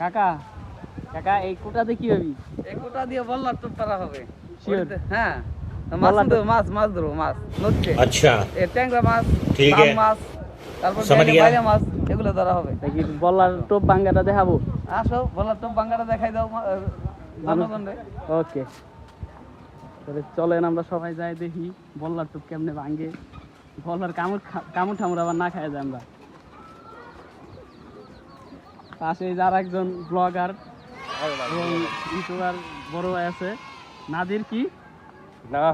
কাকা কাকা এই কোটাতে কি হবে? এই কোটা দিয়ে বললার টোপ পারা হবে। Sure? হ্যাঁ মাছ ধরো মাছ নদীতে। अच्छा এই ট্যাংরা মাছ, ঠিক বাম আছে। মাছ, তারপর समझ गया। বাইরে মাছ, এগুলো ধরা হবে। দেখি বলার টোপ ভাঙ্গাটা দেখাবো। আসো বললার টোপ ভাঙ্গাটা দেখাই দাও জনগণরে। ওকে, তাহলে চলেন আমরা সবাই যাই দেখি বল্লার টোপ কেমনে ভাঙ্গে। বল্লার কামড় ঠামড় আবার না খাই যায় আমরা। পাশে যার একজন ব্লগার এবং ইউটিউবার বড় ভাই আছে নাদির কি না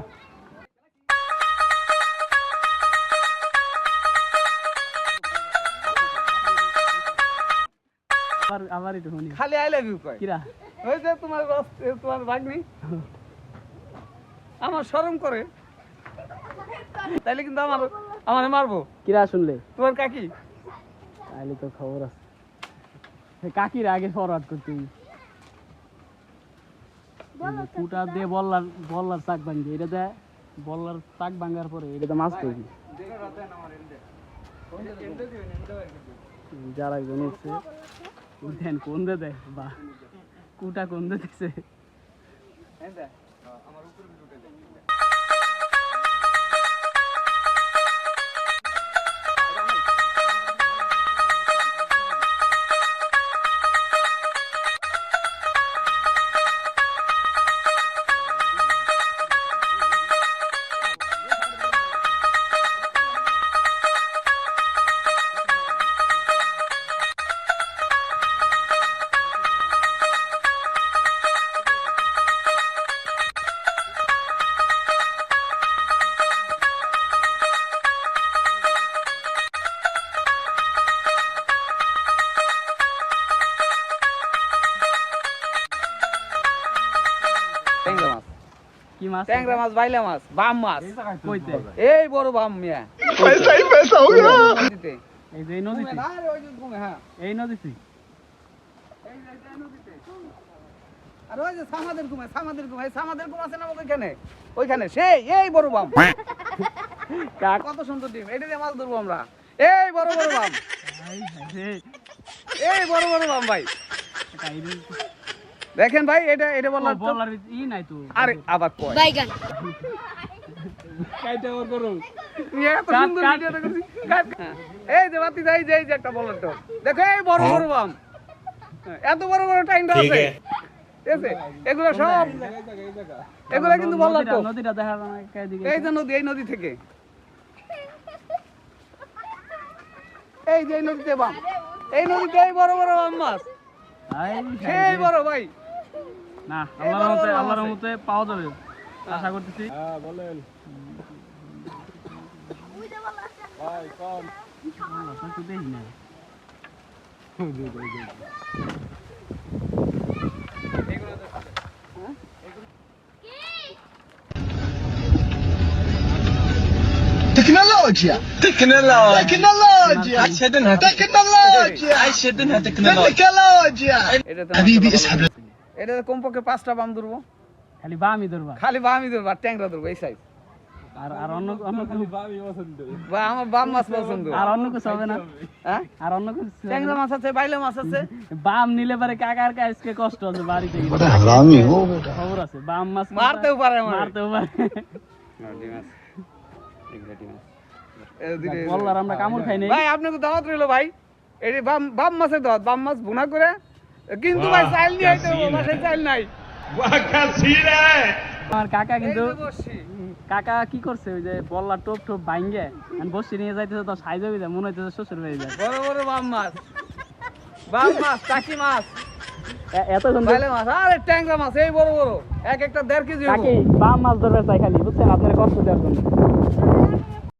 আবার একটু শুনি খালি আই লাভ ইউ কয়। কিরা ওই যে তোমার ভাগ্নি আমার শরম করে, তাইলে কিন্তু আমার মারবো। কিরা শুনলে তোমার কাকি তাহলে তো খবর আছে। কাকির আগে ফরওয়ার্ড করতে কুটা দিয়ে বল্লার চাক ভাঙ্গি, এটা দেয় বল্লার চাক ভাঙ্গার পরে এটা মাছ তৈরি। যারা একজন উঠছে দেন কোন দে দেয় বা কুটা কোন দে দিচ্ছে। ট্যাংরা মাছ, কি মাছ? ট্যাংরা মাছ, বাইলা মাছ, বাম মাছ। কইতে এই বড় বাম মিয়া নদীতে। এই যে এই নদীতে, আরে ওই যে ঘুমে, হ্যাঁ এই নদীতে এই যে এটা নদীতে। আর ওই যে সামাদের ঘুমে সামাদের ঘুম আছে না ওইখানে সেই এই বড় বাম। কত সুন্দর ডিম, এটা দিয়ে মাছ ধরবো আমরা। এই বড় বাম, এই বড় বাম ভাই দেখেন ভাই, এটা বললাম বলার ই নাই তো। আরে আবার কয় বাইগান কাইটা ওর করো তুমি এত সুন্দর ভিডিওটা করছি। এই যে বাতি যাই যে একটা বলার তো দেখো, এই বড় বাম, এত বড় টাইমটা ठीक আছে। है ঠিক আছে, এগুলো সব এগুলো কিন্তু বললাম তো। নদীটা দেখা যায় না কাইদিকে। এই যে নদী, এই নদী থেকে এই যে নদীতে বাম, এই নদীতে এই বড় বাম মাছ, সেই বড় ভাই। না এই বড় বড় মাছ আল্লাহর আছে। রহমতে পাওয়া যাবে আশা করতেছি। হ্যাঁ বলেন ভাই কম তো দেখি না تكنولوجيا عشدنها تكنولوجيا এটা তো حبيبي اسحب এটা কমপক্ষে 5টা বাম ধরবো, খালি বামই ধরবা। খালি বামই ধরবো আর ট্যাংরা ধরবো এই সাইজ। আর অন্য অন্য কিছু ভাবি পছন্দ বা আমার বাম মাছ পছন্দ। আর অন্য কিছু হবে না। হ্যাঁ আর অন্য কিছু হবে ট্যাংরা না? মাছ আছে, বাইলা মাছ আছে। বাম নিলে পারে কাকার কাছে কষ্ট আছে বাড়িতে গিয়ে। हरामी हो बेटा খবর আছে বাম মাছ মারতেও পারে আমার। মারতেও পারে। এদিকে বললার আমরা কামড় খাই নাই। ভাই আপনাকে দাওয়াত রইলো ভাই, এই বাম মাছের দাওয়াত, বাম মাছ ভুনা করে। কিন্তু ভাই চাইল নিয়ে আইতে হবে, বাসায় চাইল নাই। আমার কাকা কিন্তু এই যে বসছি। কাকা কি করছে ওই যে বললা টোপ ভাঙ্গে বসে নিয়ে যাইতেছে তো সাইজ হয়ে যায়, মনে হইতেছে শ্বশুর বাড়ি যায়। বড় বাম মাছ, টাকি মাছ, এত সুন্দর বাইলা মাছ, আরে ট্যাংরা মাছ এই বড় এক একটা 1.5 কেজি হবে। কাকি বাম মাছ ধরবে চাই খালি, বুঝছেন আপনার কষ্ট দেওয়ার জন্য।